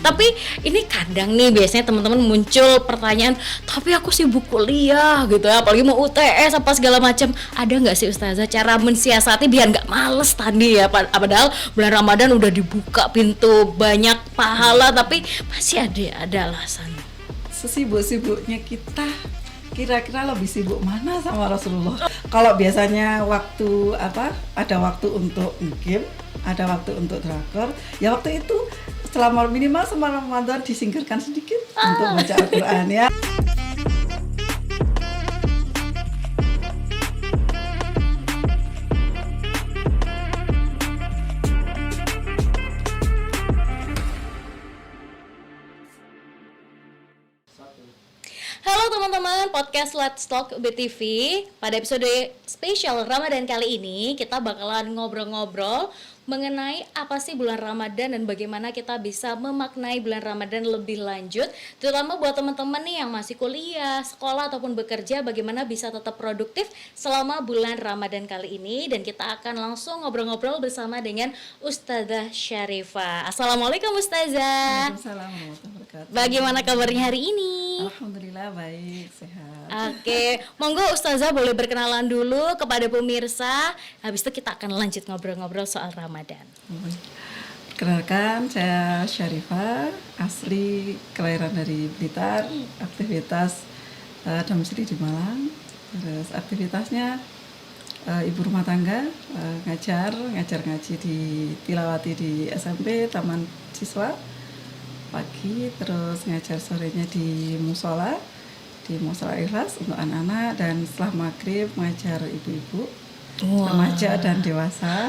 Tapi ini kadang nih biasanya teman-teman muncul pertanyaan, tapi aku sibuk kuliah gitu ya, apalagi mau UTS apa segala macam. Ada nggak sih Ustazah cara mensiasati biar nggak males tadi ya? Padahal bulan Ramadan udah dibuka pintu banyak pahala, tapi masih ada alasan. Sesibuk-sibuknya kita, kira-kira lebih sibuk mana sama Rasulullah? Kalau biasanya waktu ada waktu untuk game, ada waktu untuk drakor, ya waktu itu selama minimal selama Ramadan disingkirkan sedikit untuk baca Al-Quran ya. Halo teman-teman, podcast Let's Talk BTV. Pada episode spesial Ramadan kali ini, kita bakalan ngobrol-ngobrol mengenai apa sih bulan Ramadan dan bagaimana kita bisa memaknai bulan Ramadan lebih lanjut, terutama buat teman-teman nih yang masih kuliah, sekolah ataupun bekerja, bagaimana bisa tetap produktif selama bulan Ramadan kali ini. Dan kita akan langsung ngobrol-ngobrol bersama dengan Ustazah Syarifah. Assalamualaikum Ustazah. Waalaikumsalam warahmatullahi wabarakatuh. Bagaimana kabarnya hari ini? Alhamdulillah baik, sehat. Oke, monggo Ustazah boleh berkenalan dulu kepada pemirsa. Habis itu kita akan lanjut ngobrol-ngobrol soal Ramadan. Perkenalkan, saya Syarifah, asli kelahiran dari Blitar, aktivitas domisili di Malang. Terus aktivitasnya ibu rumah tangga, ngajar ngaji di Tilawati di SMP, Taman Siswa pagi, terus ngajar sorenya di musola Ikhlas untuk anak-anak, dan setelah maghrib ngajar ibu-ibu, remaja dan dewasa.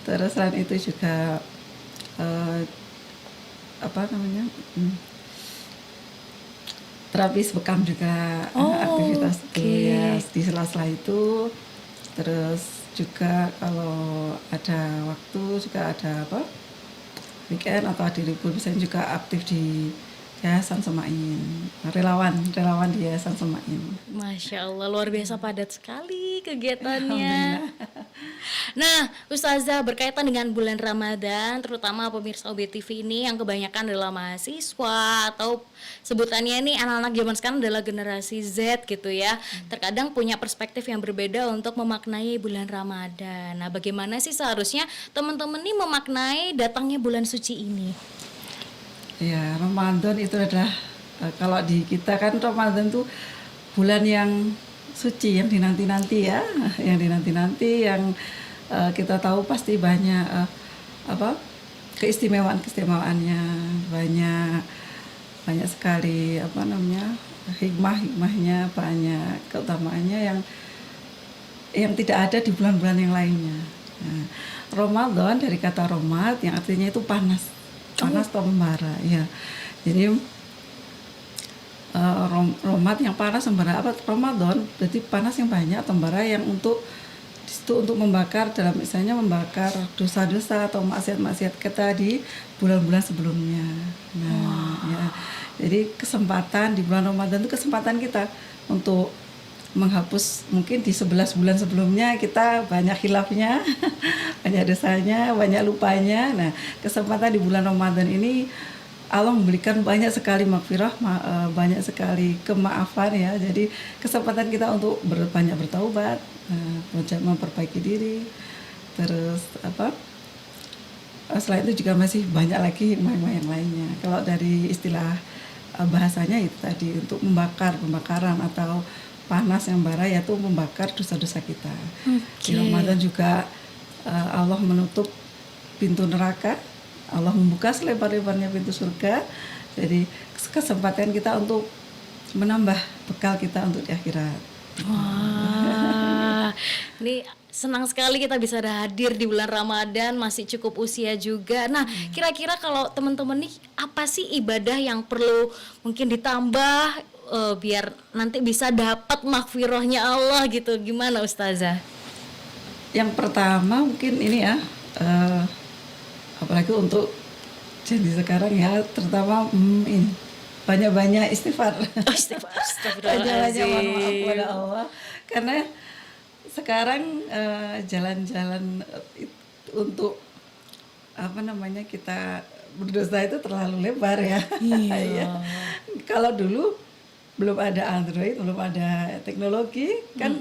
Terus selain itu juga terapis bekam juga, aktivitas itu ya di sela-sela itu. Terus juga kalau ada waktu juga ada weekend atau hari libur biasanya juga aktif di Yayasan Semain, relawan di Yayasan Semain. Masya Allah, luar biasa padat sekali kegiatannya. Nah, Ustazah, berkaitan dengan bulan Ramadan, terutama pemirsa OBTV ini yang kebanyakan adalah mahasiswa atau sebutannya ini anak-anak zaman sekarang adalah generasi Z gitu ya. Terkadang punya perspektif yang berbeda untuk memaknai bulan Ramadan. Nah, bagaimana sih seharusnya teman-teman ini memaknai datangnya bulan suci ini? Ya, Ramadan itu adalah kalau di kita kan Ramadan itu bulan yang suci, yang dinanti-nanti ya, yang kita tahu pasti banyak keistimewaan-keistimewaannya, banyak sekali hikmahnya, banyak keutamaannya yang tidak ada di bulan-bulan yang lainnya. Nah, Ramadan dari kata romad yang artinya itu panas atau membara ya. Jadi romad yang panas, membara Ramadan berarti panas yang banyak, membara yang untuk membakar, dalam misalnya membakar dosa-dosa atau maksiat-maksiat kita di bulan-bulan sebelumnya. Nah, ya. Jadi kesempatan di bulan Ramadan itu kesempatan kita untuk menghapus, mungkin di 11 bulan sebelumnya kita banyak khilafnya, banyak dosanya, banyak lupanya. Nah, kesempatan di bulan Ramadan ini Allah memberikan banyak sekali maghfirah, banyak sekali kemaafan ya. Jadi kesempatan kita untuk banyak bertaubat, memperbaiki diri. Terus selain itu juga masih banyak lagi hikmah yang lainnya. Kalau dari istilah bahasanya itu tadi untuk pembakaran atau panas yang bara, yaitu membakar dosa-dosa kita. Di Ramadan juga Allah menutup pintu neraka, Allah membuka selebar-lebarnya pintu surga. Jadi kesempatan kita untuk menambah bekal kita untuk di akhirat. Wah, ini senang sekali kita bisa hadir di bulan Ramadan, masih cukup usia juga. Nah, kira-kira kalau teman-teman nih, apa sih ibadah yang perlu mungkin ditambah biar nanti bisa dapat maghfirahnya Allah gitu? Gimana Ustazah? Yang pertama mungkin ini ya, apalagi untuk jadi sekarang ya, terutama ini banyak-banyak istighfar. Banyak-banyak mohon maaf kepada Allah, karena sekarang jalan-jalan untuk kita berdosa itu terlalu lebar ya. Iya. Ya. Kalau dulu belum ada Android, belum ada teknologi, kan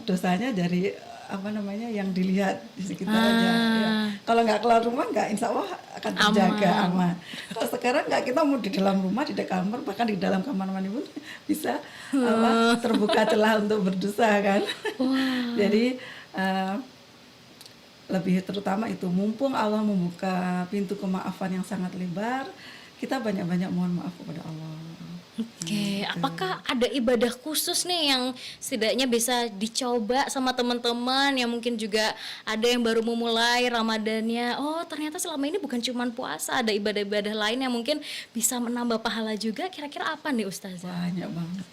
dosanya dari apa namanya yang dilihat di sekitar aja. Ya. Kalau nggak keluar rumah nggak, insya Allah akan terjaga aman. Kalau sekarang nggak, kita mau di dalam rumah, di kamar, bahkan di dalam kamar mandi pun bisa terbuka celah untuk berdosa kan. Jadi lebih terutama itu, mumpung Allah membuka pintu kemaafan yang sangat lebar, kita banyak-banyak mohon maaf kepada Allah. Oke, apakah ada ibadah khusus nih yang setidaknya bisa dicoba sama teman-teman yang mungkin juga ada yang baru memulai Ramadannya? Oh, ternyata selama ini bukan cuma puasa, ada ibadah-ibadah lain yang mungkin bisa menambah pahala juga. Kira-kira apa nih Ustazah? Banyak banget.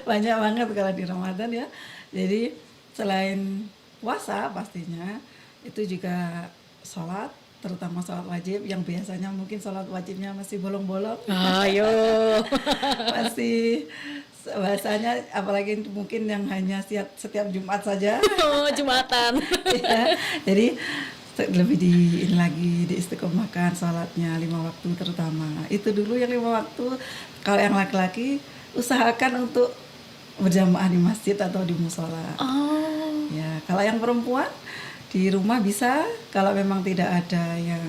Banyak banget kalau di Ramadan ya. Jadi selain puasa pastinya, itu juga sholat, terutama sholat wajib yang biasanya mungkin sholat wajibnya masih bolong-bolong. Ayo. Masih bahasanya, apalagi mungkin yang hanya setiap Jumat saja. Oh, Jumatan. Ya, jadi lebih ini lagi diistiqomahkan sholatnya 5 waktu terutama. Itu dulu yang 5 waktu. Kalau yang laki-laki usahakan untuk berjamaah di masjid atau di musola. Oh. Ya, kalau yang perempuan di rumah bisa, kalau memang tidak ada yang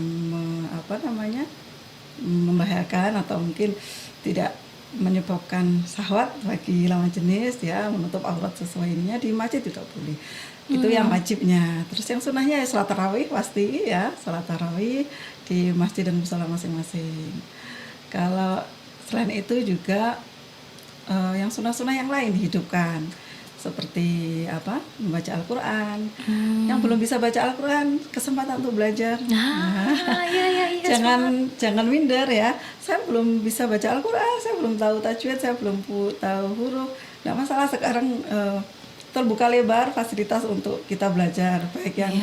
membahayakan atau mungkin tidak menyebabkan syahwat bagi lawan jenis, ya menutup aurat sesuai ininya, di masjid juga boleh. Itu yang wajibnya. Terus yang sunahnya ya sholat tarawih pasti ya, sholat tarawih di masjid dan musola masing-masing. Kalau selain itu juga yang sunah-sunah yang lain dihidupkan, seperti membaca Al-Quran. Yang belum bisa baca Al-Quran, kesempatan untuk belajar. Iya. Jangan minder ya. Saya belum bisa baca Al-Quran, saya belum tahu tajwid, saya belum tahu huruf. Nggak masalah, sekarang terbuka lebar fasilitas untuk kita belajar, baik yang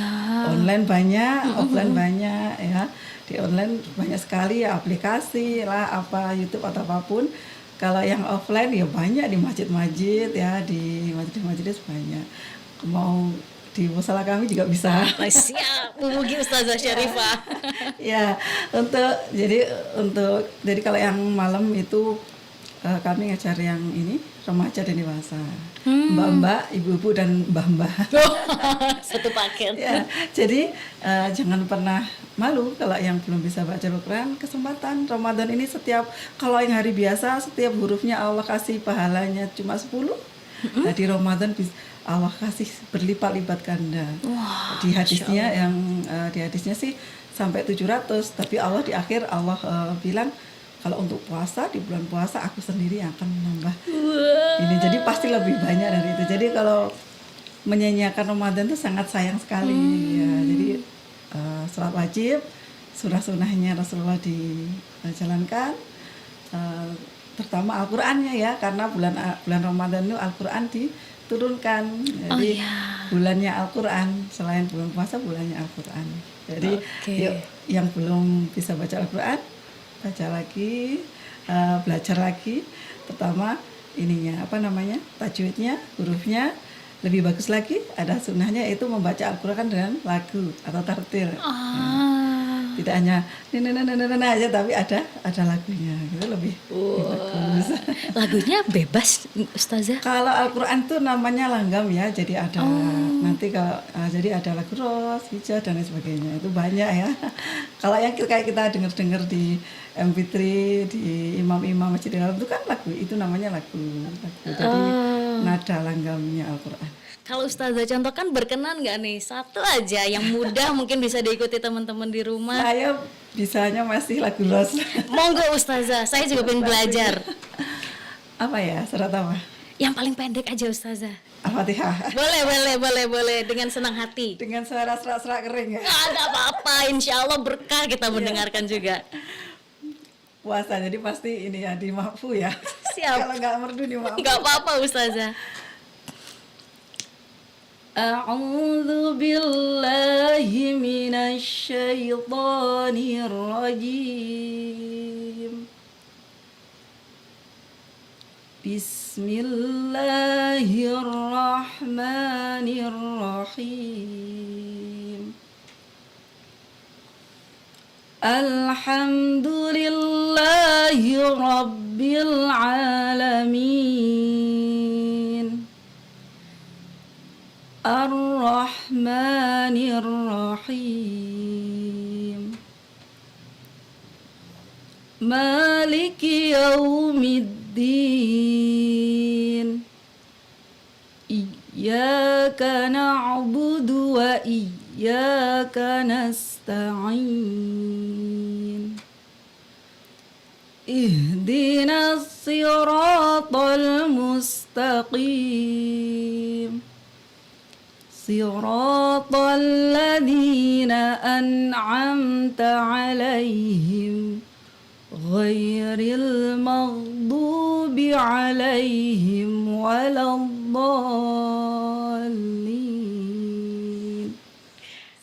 online banyak, offline banyak ya. Di online banyak sekali ya, aplikasi lah, YouTube atau apapun. Kalau yang offline ya banyak di masjid-masjid ya, di majelis banyak. Mau di musola kami juga bisa. Siap, memuji Ustazah Syarifah. Ya, jadi kalau yang malam itu kami ngajar yang ini remaja dan dewasa. Mbak-mbak, ibu-ibu dan mbah-mbah. Satu paket. Ya, jadi jangan pernah malu kalau yang belum bisa baca Al-Quran. Kesempatan Ramadan ini, kalau yang hari biasa setiap hurufnya Allah kasih pahalanya cuma 10. Nah, di Ramadan Allah kasih berlipat-lipat ganda. Di hadisnya sih sampai 700, tapi Allah di akhir Allah bilang, kalau untuk puasa, di bulan puasa aku sendiri yang akan menambah ini. Jadi pasti lebih banyak dari itu. Jadi kalau menyanyiakan Ramadan itu sangat sayang sekali ya. Jadi sholat wajib, sunah-sunahnya Rasulullah dijalankan, terutama Al-Qur'annya ya, karena bulan Ramadan itu Al-Qur'an diturunkan. Jadi bulannya Al-Qur'an, selain bulan puasa bulannya Al-Qur'an. Jadi yuk, yang belum bisa baca Al-Qur'an, baca lagi, belajar lagi, pertama tajwidnya, hurufnya. Lebih bagus lagi, ada sunnahnya, itu membaca Al-Quran dengan lagu atau tartil. Tidak hanya nana aja, tapi ada lagunya, gitu lebih bagus. Lagunya bebas, Ustazah? Kalau Al-Quran itu namanya langgam ya, jadi ada nanti jadi ada lagu ros, hijau dan lain sebagainya, itu banyak ya. Kalau yang kayak kita dengar di MP3 di imam-imam masjid itu kan lagu, itu namanya lagu. Jadi nada langgamnya Al-Quran. Kalau Ustazah contohkan, berkenan nggak nih satu aja yang mudah mungkin bisa diikuti teman-teman di rumah? Saya bisanya masih lagu ros. Monggo Ustazah, saya juga pengen belajar. Apa ya, surat apa? Yang paling pendek aja Ustazah. Al-Fatihah. Boleh, dengan senang hati. Dengan suara serak-serak kering ya. Nggak ada apa-apa, insya Allah berkah kita mendengarkan juga. Puasa, jadi pasti ini ya, dimafu ya. Siap. Kalau nggak merdu dimafu. Nggak apa-apa Ustazah. A'udzu billahi minasy syaithanir rajim. Bismillahirrahmanirrahim. Alhamdulillahi Rabbil Alamin Ar-Rahmanir Rahim Maliki Yaumiddin Iyyaka na'budu wa iyyaka nasta'in Ihdinas siratal mustaqim Siratal ladzina an'amta 'alaihim ghairil maghdubi 'alaihim waladdallin.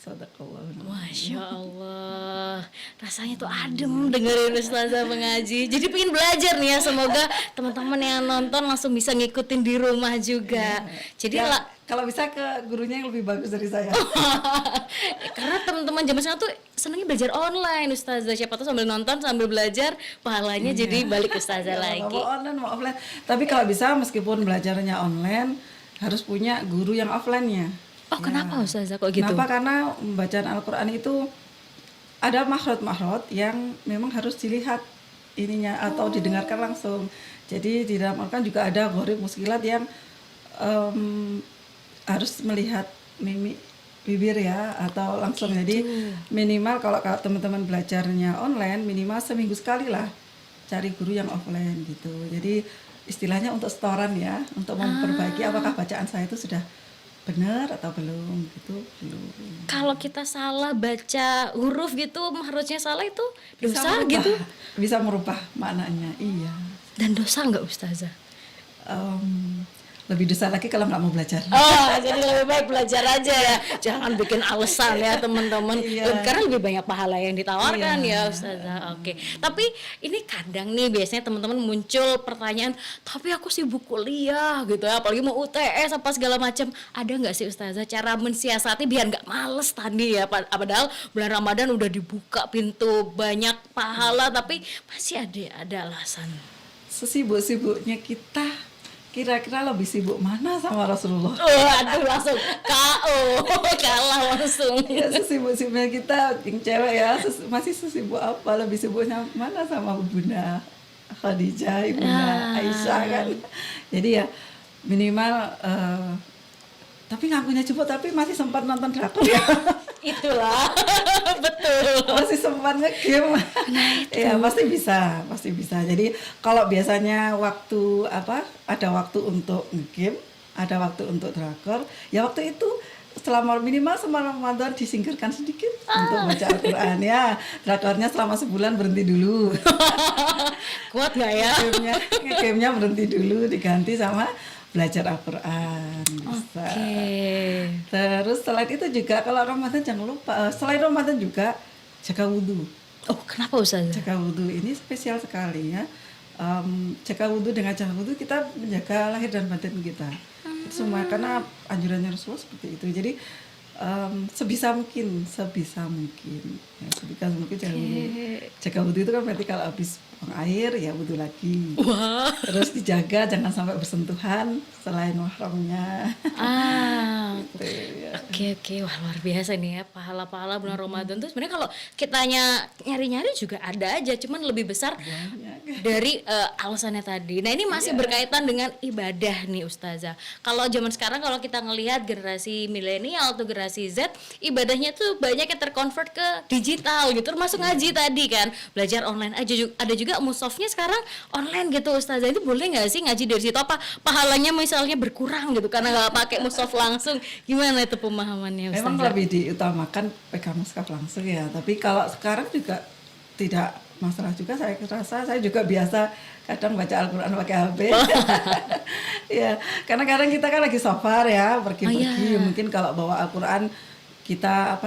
Sadaqallahu. Masya Allah, rasanya tuh adem dengerin Ustazah mengaji. Jadi pengen belajar nih ya, semoga teman-teman yang nonton langsung bisa ngikutin di rumah juga. Jadi Ya, kalau bisa ke gurunya yang lebih bagus dari saya. karena teman-teman zaman sekarang tuh senangnya belajar online Ustazah. Siapa tuh sambil nonton sambil belajar pahalanya jadi balik Ustazah lagi. Mau online mau offline. Tapi kalau bisa meskipun belajarnya online harus punya guru yang offline-nya. Oh kenapa Ustazah kok gitu? Kenapa? Karena bacaan Al-Quran itu ada makhraj-makhraj yang memang harus dilihat ininya atau didengarkan langsung. Jadi di dalam Al-Quran juga ada gharib muskilat yang harus melihat mimik bibir ya atau langsung. Jadi minimal kalau teman-teman belajarnya online minimal seminggu sekali lah cari guru yang offline gitu. Jadi istilahnya untuk setoran ya, untuk memperbaiki apakah bacaan saya itu sudah benar atau belum gitu. Belum. Kalau kita salah baca huruf gitu, harusnya salah itu dosa merubah, gitu. bisa merubah maknanya, iya. Dan dosa nggak Ustazah? Lebih dosa lagi kalau nggak mau belajar. Oh, jadi lebih baik belajar aja ya. Jangan bikin alasan ya teman-teman. Iya. Karena lebih banyak pahala yang ditawarkan Iya. ya Ustazah. Oke. Tapi ini kadang nih biasanya teman-teman muncul pertanyaan, tapi aku sibuk kuliah gitu ya, apalagi mau UTS apa segala macam. Ada nggak sih Ustazah cara mensiasati biar nggak males tadi ya? Padahal bulan Ramadan udah dibuka pintu banyak pahala, tapi masih ada alasan. Sesibuk-sibuknya kita, kira-kira lebih sibuk mana sama Rasulullah? Oh, aduh langsung KO, kalah langsung. Ya sesibuk-sibuknya kita yang cewek ya, masih sesibuk apa? Lebih sibuknya mana sama Bunda Khadijah, Ibunda Aisyah kan? Jadi ya minimal tapi ngakunya cepet tapi masih sempat nonton drakor ya. Itulah, betul. Masih sempat nge-game. Ya pasti bisa. Jadi kalau biasanya waktu ada waktu untuk nge-game, ada waktu untuk drakor, ya waktu itu selama minimal selama Ramadan disingkirkan sedikit untuk baca Al-Quran ya. Drakornya selama sebulan berhenti dulu. Kuat nggak ya? Nge-game-nya berhenti dulu, diganti sama belajar Al-Quran. Bisa. Terus selain itu juga kalau Ramadan jangan lupa, selain Ramadan juga jaga wudhu. Oh kenapa Ustazah? Jaga wudhu ini spesial sekali ya. Jaga wudhu, dengan jaga wudhu kita menjaga lahir dan batin kita. Itu semua karena anjurannya Rasulullah seperti itu. Jadi sebisa mungkin ya, sebisa mungkin jaga wudhu itu kan berarti kalau habis buang air ya wudhu lagi. Wah. Terus dijaga jangan sampai bersentuhan selain mahramnya. Gitu, ya. Oke, wah luar biasa nih ya pahala-pahala bulan Ramadan tuh sebenarnya kalau kitanya nyari-nyari juga ada aja, cuman lebih besar dari alasannya tadi. Nah ini masih berkaitan dengan ibadah nih Ustazah. Kalau zaman sekarang kalau kita ngelihat generasi milenial atau generasi Z, ibadahnya tuh banyak yang terkonvert ke digital gitu, termasuk ngaji tadi kan, belajar online aja. Ada juga mushafnya sekarang online gitu Ustazah. Itu boleh nggak sih ngaji dari situ? Apa pahalanya misalnya berkurang gitu karena nggak pakai mushaf langsung? Gimana itu pemahamannya Ustazah? Memang lebih diutamakan pegang mushaf langsung ya. Tapi kalau sekarang juga tidak masalah juga, saya rasa saya juga biasa kadang baca Al-Quran pakai HP. Ya, karena kadang kita kan lagi safar ya, pergi-pergi. Mungkin kalau bawa Al-Quran kita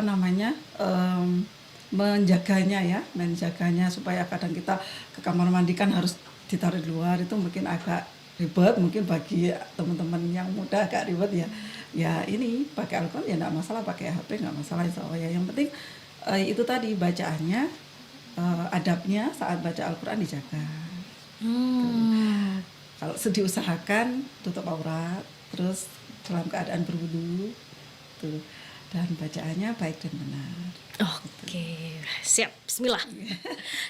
menjaganya supaya kadang kita ke kamar mandi kan harus ditaruh di luar, itu mungkin agak ribet, mungkin bagi teman-teman yang muda agak ribet ya. Ya ini pakai Al-Quran ya enggak masalah, pakai HP enggak masalah insya Allah ya. Yang penting itu tadi bacaannya adabnya saat baca Al-Quran dijaga. Hmm. Kalau diusahakan tutup aurat, terus dalam keadaan berwudu, tuh, dan bacaannya baik dan benar. Oke, siap. Bismillah.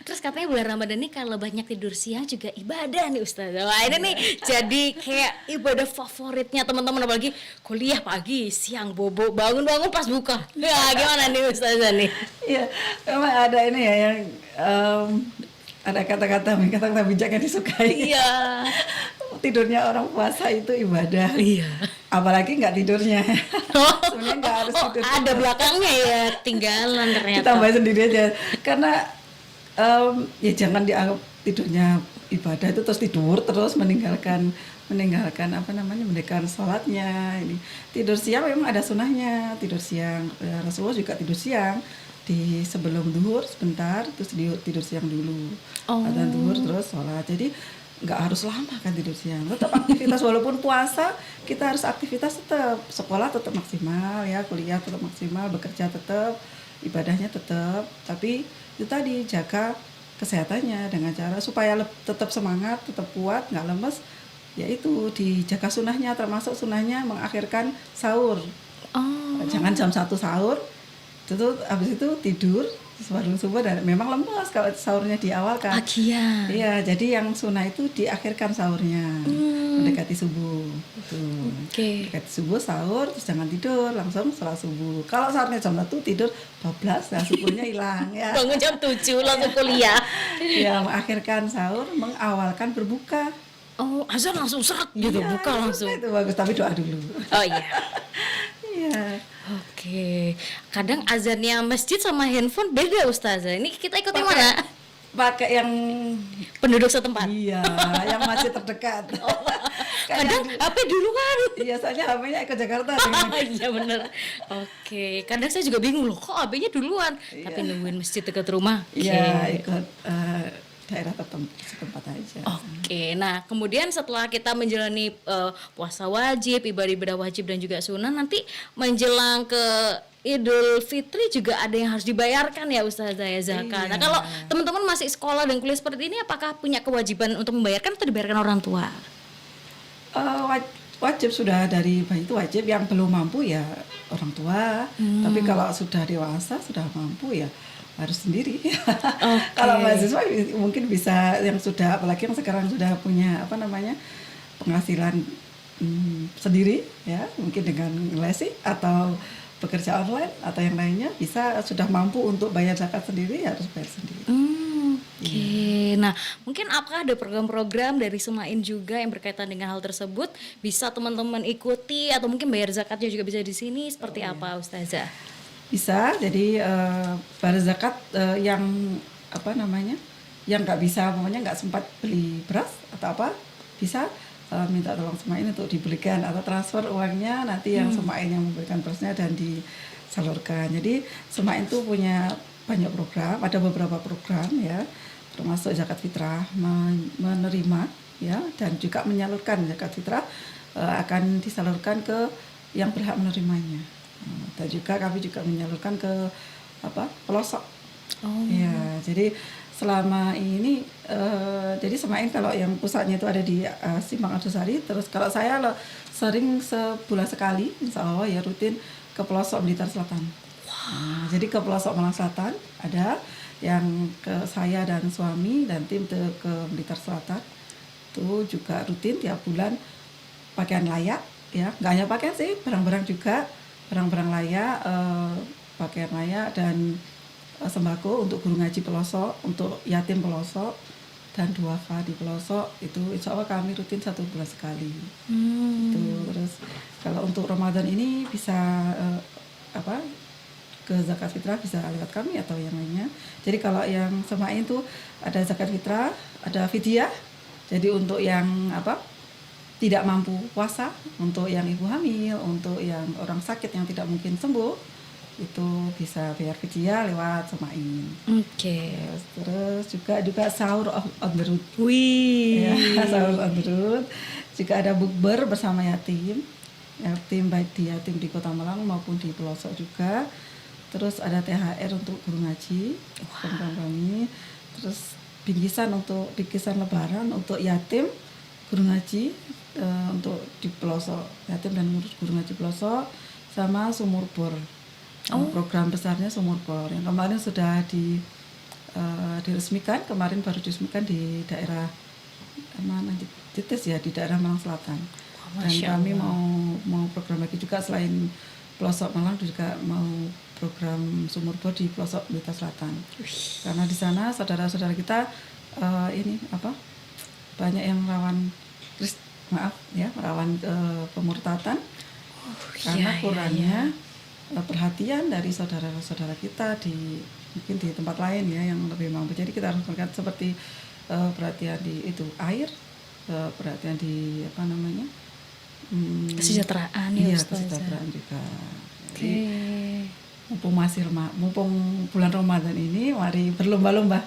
Terus katanya bulan Ramadan ini kalau banyak tidur siang juga ibadah nih Ustazah. Wah ini nih jadi kayak ibadah favoritnya teman-teman, apalagi kuliah pagi, siang bobo, bangun-bangun pas buka. Ya gimana nih Ustazah nih? Iya, memang ada ini ya yang ada kata-kata bijak yang disukai. Iya. Tidurnya orang puasa itu ibadah. Iya. Apalagi nggak tidurnya. Oh, Sebenarnya nggak harus tidur. ada belakangnya ya, tinggalan ternyata. Ditambah sendiri aja. Karena ya jangan dianggap tidurnya ibadah itu terus tidur terus meninggalkan meninggalkan sholatnya. Ini tidur siang memang ada sunahnya. Tidur siang, Rasulullah juga tidur siang di sebelum duhur sebentar, terus tidur siang dulu. Adzan duhur terus sholat. Jadi nggak harus lama kan tidur siang. Tetap aktivitas walaupun puasa kita harus aktivitas tetap, sekolah tetap maksimal ya, kuliah tetap maksimal, bekerja tetap, ibadahnya tetap. Tapi itu tadi jaga kesehatannya dengan cara supaya tetap semangat, tetap kuat, nggak lemes. Yaitu dijaga sunahnya, termasuk sunahnya mengakhirkan sahur. Jangan jam 1 sahur, itu habis itu tidur sebelum subuh dan memang lemas kalau sahurnya diawalkan. Pagian. Iya, jadi yang sunnah itu diakhirkan sahurnya, mendekati subuh. Itu. Mendekati subuh sahur, terus jangan tidur, langsung sholat subuh. Kalau sahurnya jam 1 tidur 12, nah subuhnya hilang ya. Bangun jam 7 langsung kuliah. Ya, mengakhirkan sahur, mengawalkan berbuka. Oh, azan langsung seret gitu, Ya, buka langsung. Itu bagus, tapi doa dulu. Oh iya. Iya. Oke. Kadang azannya masjid sama handphone beda Ustazah. Ini kita ikut yang mana? Pakai yang Penduduk setempat. iya, yang masih terdekat. Kadang HP duluan. Iya, soalnya HP-nya ke Jakarta. Iya bener. Oke. Kadang saya juga bingung loh, kok HP-nya duluan. Tapi nungguin masjid dekat rumah. Iya, ikut daerah setempat aja. Oke, nah kemudian setelah kita menjalani puasa wajib, ibadah wajib dan juga sunnah, nanti menjelang ke Idul Fitri juga ada yang harus dibayarkan ya Ustazah ya, zakat. Nah kalau teman-teman masih sekolah dan kuliah seperti ini, apakah punya kewajiban untuk membayarkan atau dibayarkan orang tua? Wajib sudah dari bayi itu wajib, yang belum mampu ya orang tua. Tapi kalau sudah dewasa, sudah mampu ya harus sendiri. Kalau mahasiswa mungkin bisa yang sudah, apalagi yang sekarang sudah punya penghasilan sendiri ya, mungkin dengan lesi atau bekerja online atau yang lainnya bisa sudah mampu untuk bayar zakat sendiri, harus bayar sendiri. Oke. Nah, mungkin apakah ada program-program dari Sumain juga yang berkaitan dengan hal tersebut, bisa teman-teman ikuti atau mungkin bayar zakatnya juga bisa di sini, seperti apa Ustazah? Bisa, jadi bayar zakat yang yang nggak bisa, nggak sempat beli beras atau apa, bisa minta tolong Sumain untuk dibelikan atau transfer uangnya, nanti yang Sumain yang memberikan berasnya dan disalurkan. Jadi Sumain itu punya banyak program, ada beberapa program ya, termasuk zakat fitrah, menerima ya, dan juga menyalurkan zakat fitrah akan disalurkan ke yang berhak menerimanya. Dan juga kami juga menyalurkan ke pelosok. Ya, jadi selama ini jadi Sumain kalau yang pusatnya itu ada di Simpang Arjosari, terus kalau saya sering sebulan sekali, insya Allah ya rutin ke pelosok Blitar Selatan. Nah, jadi ke pelosok Malang Selatan ada yang ke saya dan suami dan tim ke Blitar Selatan, itu juga rutin tiap bulan pakaian layak ya, nggak hanya pakaian sih, barang-barang juga. Barang-barang layak, pakaian layak dan sembako untuk guru ngaji pelosok, untuk yatim pelosok dan duafa di pelosok, itu insya Allah kami rutin 1 bulan sekali. Itu terus kalau untuk Ramadan ini bisa ke zakat fitrah bisa lewat kami atau yang lainnya. Jadi kalau yang Sumain itu ada zakat fitrah, ada fidyah. Jadi untuk yang tidak mampu puasa, untuk yang ibu hamil, untuk yang orang sakit yang tidak mungkin sembuh, itu bisa bayar fidyah lewat Sumain. Oke. Terus juga sahur on the road. Wih. Ya, sahur on the road. Juga ada bukber bersama yatim baik di yatim di Kota Malang maupun di pelosok juga. terus ada THR untuk guru ngaji program kami, terus bingkisan lebaran untuk yatim guru ngaji, untuk di pelosok yatim dan guru ngaji pelosok, sama sumur bor. Program besarnya sumur bor yang kemarin sudah diresmikan, kemarin baru diresmikan di daerah mana Cites ya, di daerah Malang Selatan. Dan kami mau program lagi juga selain pelosok Malang, juga mau program sumur bor di pelosok Blitar Selatan. Karena di sana saudara-saudara kita banyak yang rawan pemurtatan karena kurangnya perhatian dari saudara-saudara kita mungkin di tempat lain ya yang lebih mampu. Jadi kita harus melihat seperti perhatian di air, perhatian di kesejahteraan ya Ustazah. Kesejahteraan juga. Jadi, mumpung bulan Ramadan ini, mari berlomba-lomba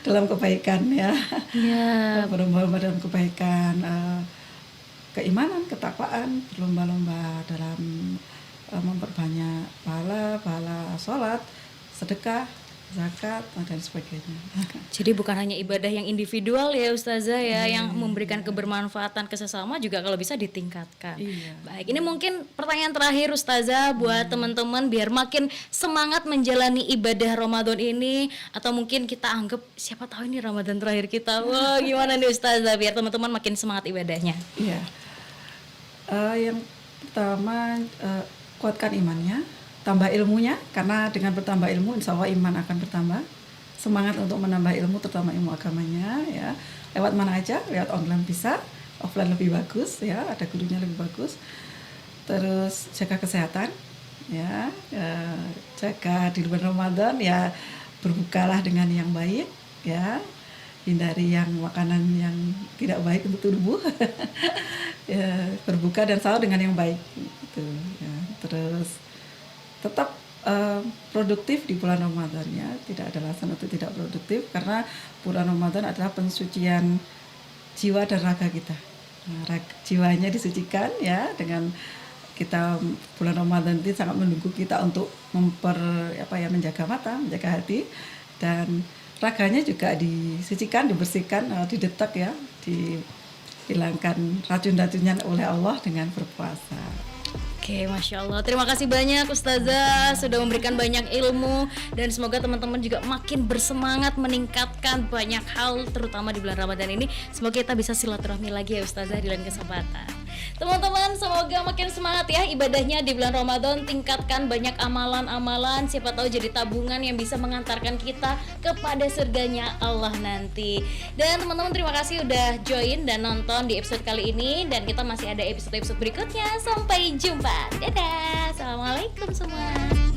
dalam kebaikan ya. Berlomba-lomba dalam kebaikan, keimanan, ketakwaan, berlomba-lomba dalam memperbanyak pahala sholat, sedekah, zakat, dan sebagainya. Jadi bukan hanya ibadah yang individual ya Ustazah ya, yang memberikan kebermanfaatan ke sesama juga kalau bisa ditingkatkan. Baik, ini mungkin pertanyaan terakhir Ustazah buat teman-teman biar makin semangat menjalani ibadah Ramadan ini, atau mungkin kita anggap siapa tahu ini Ramadan terakhir kita. Wah, gimana nih Ustazah biar teman-teman makin semangat ibadahnya? Iya. Yang pertama, kuatkan imannya, tambah ilmunya, karena dengan bertambah ilmu insya Allah iman akan bertambah. Semangat untuk menambah ilmu, terutama ilmu agamanya ya. Lewat mana aja, lewat online bisa, offline lebih bagus ya, ada gurunya lebih bagus. Terus jaga kesehatan ya, jaga di bulan Ramadan ya, berbukalah dengan yang baik ya, hindari yang makanan yang tidak baik untuk tubuh. Ya, berbuka dan sahur dengan yang baik gitu ya. Terus tetap produktif di bulan Ramadan ya, tidak ada alasan untuk tidak produktif karena bulan Ramadan adalah pensucian jiwa dan raga kita. Jiwanya disucikan ya dengan kita, bulan Ramadan itu sangat menunggu kita untuk menjaga mata, menjaga hati, dan raganya juga disucikan, dibersihkan, didetak ya, dihilangkan racun-racunnya oleh Allah dengan berpuasa. Oke, Masya Allah. Terima kasih banyak Ustazah sudah memberikan banyak ilmu, dan semoga teman-teman juga makin bersemangat meningkatkan banyak hal terutama di bulan Ramadan ini. Semoga kita bisa silaturahmi lagi ya Ustazah di lain kesempatan. Teman-teman, semoga makin semangat ya ibadahnya di bulan Ramadan, tingkatkan banyak amalan-amalan, siapa tahu jadi tabungan yang bisa mengantarkan kita kepada surganya Allah nanti. Dan teman-teman, terima kasih udah join dan nonton di episode kali ini, dan kita masih ada episode-episode berikutnya. Sampai jumpa. Dadah. Assalamualaikum semua.